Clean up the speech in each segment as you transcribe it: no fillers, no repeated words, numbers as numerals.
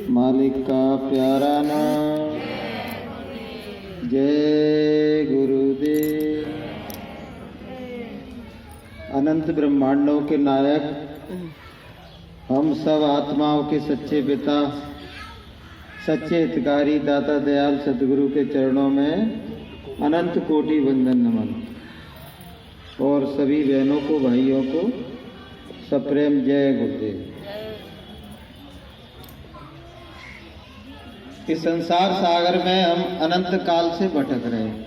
मालिक का प्यारा नाम। जय गुरुदेव। अनंत ब्रह्मांडों के नायक, हम सब आत्माओं के सच्चे पिता, सच्चे हितकारी दाता दयाल सदगुरु के चरणों में अनंत कोटि वंदन नमन। और सभी बहनों को, भाइयों को सप्रेम जय गुरुदेव। इस संसार सागर में हम अनंत काल से भटक रहे हैं।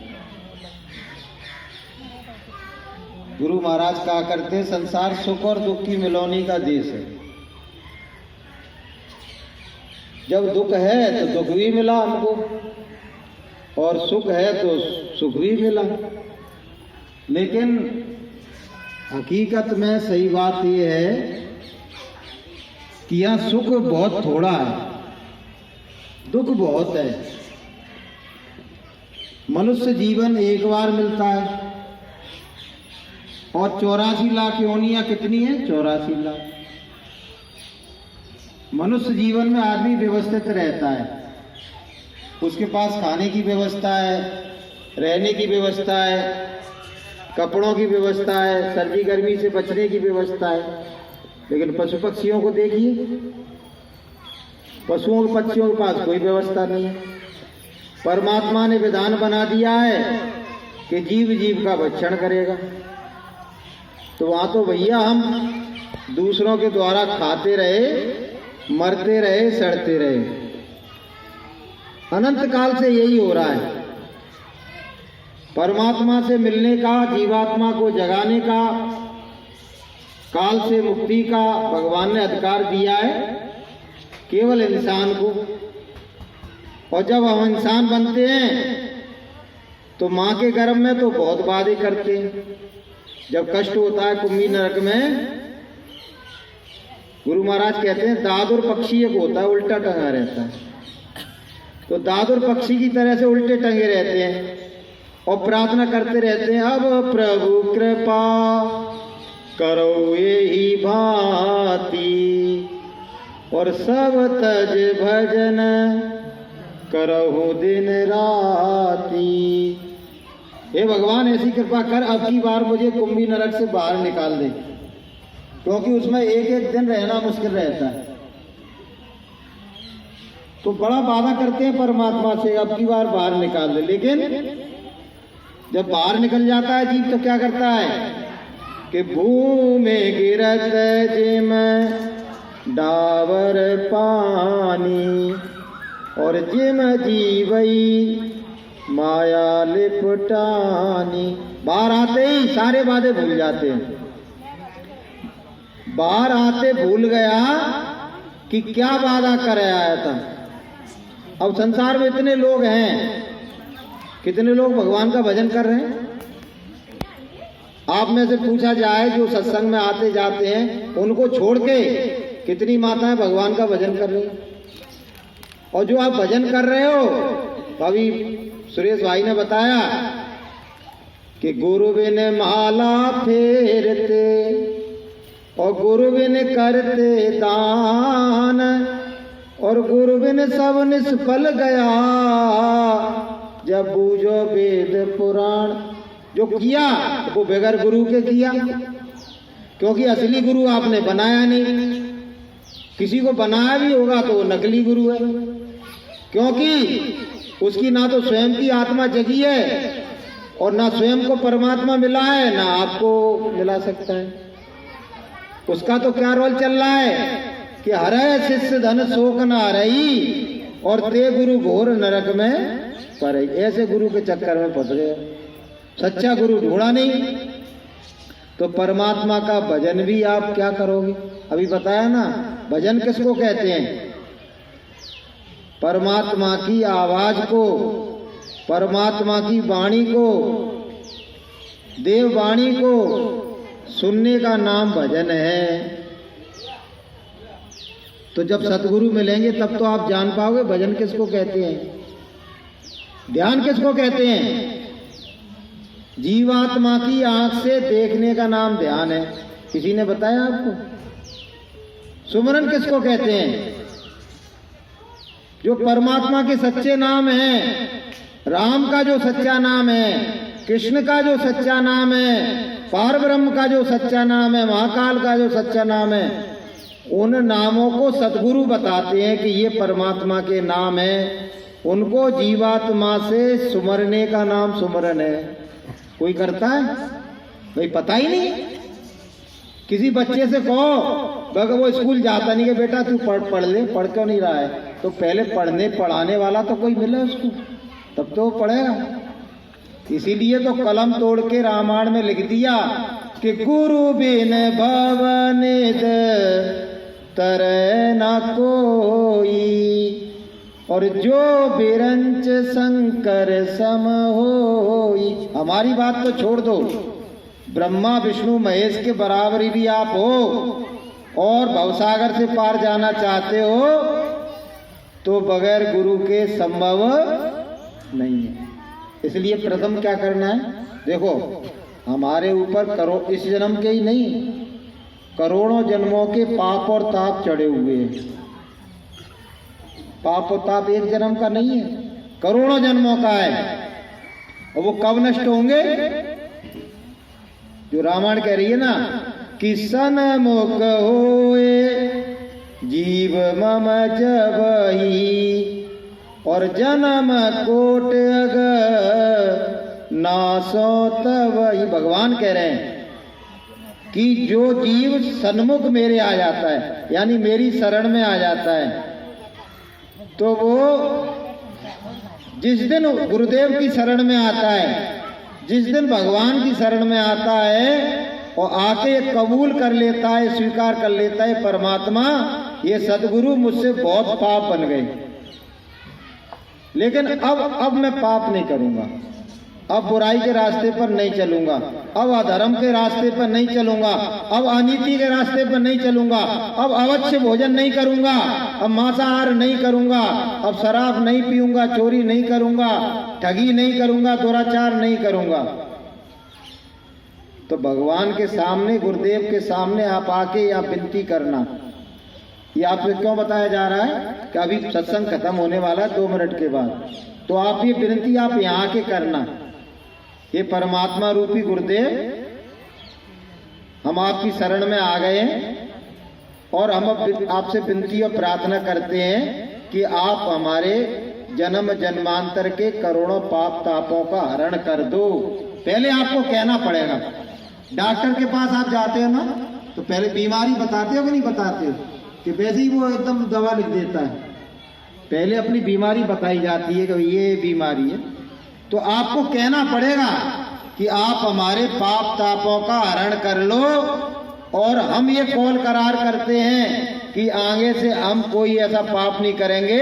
गुरु महाराज कहा करते, संसार सुख और दुख की मिलौनी का देश है। जब दुख है तो दुख भी मिला हमको, और सुख है तो सुख भी मिला। लेकिन हकीकत में सही बात यह है कि यहाँ सुख बहुत थोड़ा है, दुख बहुत है। मनुष्य जीवन एक बार मिलता है, और 84 लाख योनियां कितनी है? 84 लाख। मनुष्य जीवन में आदमी व्यवस्थित रहता है, उसके पास खाने की व्यवस्था है, रहने की व्यवस्था है, कपड़ों की व्यवस्था है, सर्दी गर्मी से बचने की व्यवस्था है। लेकिन पशु पक्षियों को देखिए, पशुओं पक्षियों के पास कोई व्यवस्था नहीं है। परमात्मा ने विधान बना दिया है कि जीव जीव का भक्षण करेगा, तो वहां तो भैया हम दूसरों के द्वारा खाते रहे, मरते रहे, सड़ते रहे। अनंत काल से यही हो रहा है। परमात्मा से मिलने का, जीवात्मा को जगाने का, काल से मुक्ति का भगवान ने अधिकार दिया है केवल इंसान को। और जब हम इंसान बनते हैं तो माँ के गर्भ में तो बहुत बातें करते हैं। जब कष्ट होता है कुंभी नरक में, गुरु महाराज कहते हैं दादुर पक्षी एक होता है, उल्टा टंगा रहता है। तो दादुर पक्षी की तरह से उल्टे टंगे रहते हैं और प्रार्थना करते रहते हैं, अब प्रभु कृपा करो यही भांति, और सब तज भजन करहु दिन राती। हे भगवान ऐसी कृपा कर, अब की बार मुझे कुंभी नरक से बाहर निकाल दे, क्योंकि उसमें एक एक दिन रहना मुश्किल रहता है। तो बड़ा वादा करते हैं परमात्मा से, अब की बार बाहर निकाल दे। लेकिन जब बाहर निकल जाता है जीव तो क्या करता है कि भूमि गिरत जिम डावर पानी, और जिम जीवई माया लिपटानी। बाहर आते ही सारे वादे भूल जाते हैं। बाहर आते भूल गया कि क्या वादा कर आया था। अब संसार में इतने लोग हैं, कितने लोग भगवान का भजन कर रहे हैं? आप में से पूछा जाए जो सत्संग में आते जाते हैं, उनको छोड़ के कितनी माताएं भगवान का भजन कर रही हैं? और जो आप भजन कर रहे हो, अभी सुरेश भाई ने बताया कि गुरु बिन माला फेरते और गुरु बिन करते दान, और गुरु बिन सब निष्फल गया जब बूझो वेद पुराण। जो किया वो बगैर गुरु के किया, क्योंकि असली गुरु आपने बनाया नहीं। किसी को बनाया भी होगा तो वो नकली गुरु है, क्योंकि उसकी ना तो स्वयं की आत्मा जगी है, और ना स्वयं को परमात्मा मिला है, ना आपको मिला सकता है। उसका तो क्या रोल चल रहा है कि हरे शिष्य धन शोक न हरई, और ते गुरु घोर नरक में पड़ई। ऐसे गुरु के चक्कर में फंस गए, सच्चा गुरु ढूंढा नहीं। तो परमात्मा का भजन भी आप क्या करोगे? अभी बताया ना, भजन किसको कहते हैं? परमात्मा की आवाज को, परमात्मा की वाणी को, देव वाणी को सुनने का नाम भजन है। तो जब सतगुरु मिलेंगे तब तो आप जान पाओगे भजन किसको कहते हैं, ध्यान किसको कहते हैं। जीवात्मा की आंख से देखने का नाम ध्यान है। किसी ने बताया आपको? सुमरन किसको कहते हैं? जो परमात्मा के सच्चे नाम हैं, राम का जो सच्चा नाम है, कृष्ण का जो सच्चा नाम है, पार ब्रह्म का जो सच्चा नाम है, महाकाल का जो सच्चा नाम है, उन नामों को सद्गुरु बताते हैं कि ये परमात्मा के नाम है। उनको जीवात्मा से सुमरने का नाम सुमरन है। कोई करता है? भाई पता ही नहीं। किसी बच्चे से कहो अगर वो स्कूल जाता नहीं कि बेटा तू पढ़ ले, पढ़ क्यों नहीं रहा है? तो पहले पढ़ाने वाला तो कोई मिले उसको, तब तो वो पढ़ेगा। इसीलिए तो कलम तोड़ के रामायण में लिख दिया कि गुरु बिन भवनित तरह न कोई, और जो बिरंच शंकर सम होई। हमारी बात तो छोड़ दो, ब्रह्मा विष्णु महेश के बराबरी भी आप हो और भवसागर से पार जाना चाहते हो तो बगैर गुरु के संभव नहीं है। इसलिए प्रथम क्या करना है? देखो हमारे ऊपर इस जन्म के ही नहीं, करोड़ों जन्मों के पाप और ताप चढ़े हुए हैं। पाप और ताप एक जन्म का नहीं है, करोड़ों जन्मों का है। और वो कब नष्ट होंगे? जो रामायण कह रही है ना कि सन्मुख होए जीव मम जबहि, और जन्म कोट अगर नासो तबहि। भगवान कह रहे हैं कि जो जीव सन्मुख मेरे आ जाता है, यानी मेरी शरण में आ जाता है, तो वो जिस दिन गुरुदेव की शरण में आता है, जिस दिन भगवान की शरण में आता है और आके कबूल कर लेता है, स्वीकार कर लेता है परमात्मा ये सदगुरु मुझसे बहुत पाप बन गए, लेकिन अब मैं पाप नहीं करूंगा, अब बुराई के रास्ते पर नहीं चलूंगा, अब अधर्म के रास्ते पर नहीं चलूंगा, अब अनीति के रास्ते पर नहीं चलूंगा, अब अवश्य भोजन नहीं करूंगा, अब मांसाहार नहीं करूंगा, अब शराब नहीं पीऊंगा, चोरी नहीं करूंगा, ठगी नहीं करूंगा, दुराचार नहीं करूंगा। तो भगवान के सामने, गुरुदेव के सामने आप आके आप विनती करना। ये आपसे क्यों बताया जा रहा है कि अभी सत्संग खत्म होने वाला है 2 मिनट के बाद, तो आप ये विनती आप यहाँ के करना। ये परमात्मा रूपी गुरुदेव हम आपकी शरण में आ गए हैं और हम आपसे विनती और प्रार्थना करते हैं कि आप हमारे जन्म जन्मांतर के करोड़ों पाप तापों का हरण कर दो। पहले आपको कहना पड़ेगा। डॉक्टर के पास आप जाते हो ना, तो पहले बीमारी बताते हो कि नहीं बताते हो? कि वैसे ही वो एकदम दवा लिख देता है। पहले अपनी बीमारी बताई जाती है कि ये बीमारी है, तो आपको कहना पड़ेगा कि आप हमारे पाप तापों का हरण कर लो, और हम ये कौल करार करते हैं कि आगे से हम कोई ऐसा पाप नहीं करेंगे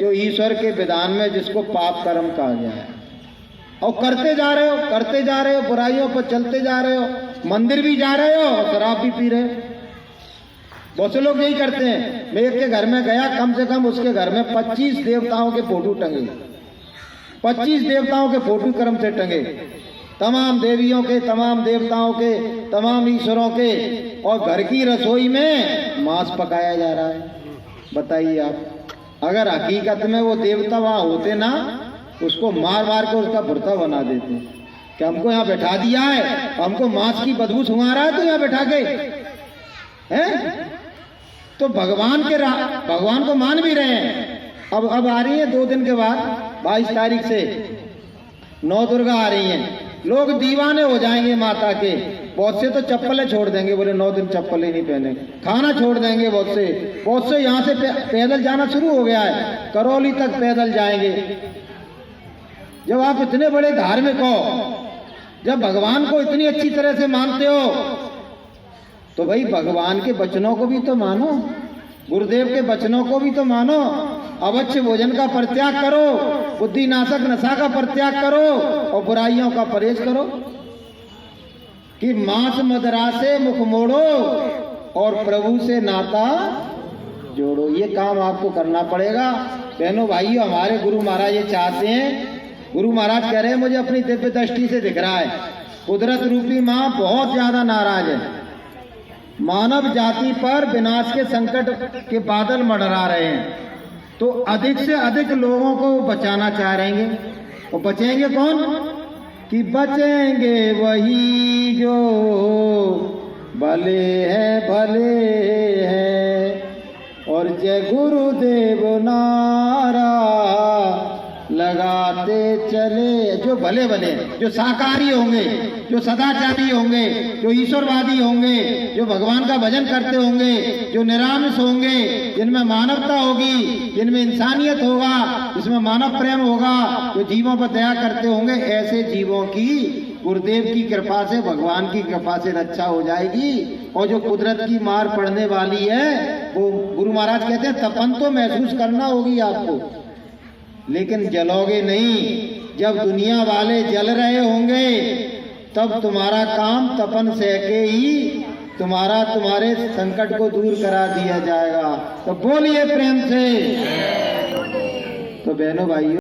जो ईश्वर के विधान में जिसको पाप कर्म कहा गया है। और करते जा रहे हो, करते जा रहे हो, बुराइयों पर चलते जा रहे हो, मंदिर भी जा रहे हो और शराब भी पी रहे हो। बहुत से लोग यही करते हैं। मैं एक के घर में गया, कम से कम उसके घर में 25 देवताओं के फोटो टंगे, 25 देवताओं के फोटो क्रम से टंगे, तमाम देवियों के, तमाम देवताओं के, तमाम ईश्वरों के, और घर की रसोई में मांस पकाया जा रहा है। बताइए आप, अगर हकीकत में वो देवता वहां होते ना, उसको मार मार के उसका भुर्ता बना देते कि हमको यहाँ बैठा दिया है, हमको मांस की बदबू सुंघा रहा है तो यहाँ बैठा के हैं। तो भगवान को मान भी रहे हैं। अब आ रही है 2 दिन के बाद 22 तारीख से 9 दुर्गा आ रही हैं। लोग दीवाने हो जाएंगे माता के। बहुत से तो चप्पलें छोड़ देंगे, बोले 9 दिन चप्पल ही नहीं पहने, खाना छोड़ देंगे। बहुत से यहाँ से पैदल जाना शुरू हो गया है, करौली तक पैदल जाएंगे। जब आप इतने बड़े धार्मिक हो, जब भगवान को इतनी अच्छी तरह से मानते हो, तो भाई भगवान के वचनों को भी तो मानो, गुरुदेव के वचनों को भी तो मानो। अवश्य भोजन का परित्याग करो, बुद्धिनाशक नशा का परित्याग करो और बुराइयों का परहेज करो। कि मांस मदिरा से मुख मोड़ो और प्रभु से नाता जोड़ो। ये काम आपको करना पड़ेगा। बहनों भाइयों, हमारे गुरु महाराज ये चाहते हैं। गुरु महाराज कह रहे हैं मुझे अपनी दिव्य दृष्टि से दिख रहा है, कुदरत रूपी माँ बहुत ज्यादा नाराज है। मानव जाति पर विनाश के संकट के बादल मंडरा रहे हैं। तो अधिक से अधिक लोगों को बचाना चाह रहे हैं। और बचेंगे कौन? कि बचेंगे वही जो भले हैं और जय गुरुदेव नारा लगाते चले। जो भले जो शाकाहारी होंगे, जो सदाचारी होंगे, जो ईश्वरवादी होंगे, जो भगवान का भजन करते होंगे, जो निरामिष होंगे, जिनमें मानवता होगी, जिनमें इंसानियत होगा, जिसमें मानव प्रेम होगा, जो जीवों पर दया करते होंगे, ऐसे जीवों की गुरुदेव की कृपा से, भगवान की कृपा से रक्षा हो जाएगी। और जो कुदरत की मार पड़ने वाली है, वो गुरु महाराज कहते हैं तपन तो महसूस करना होगी आपको, लेकिन जलोगे नहीं। जब दुनिया वाले जल रहे होंगे तब तुम्हारा काम तपन सह के ही तुम्हारे संकट को दूर करा दिया जाएगा। तो बोलिए प्रेम से। तो बहनों भाइयों,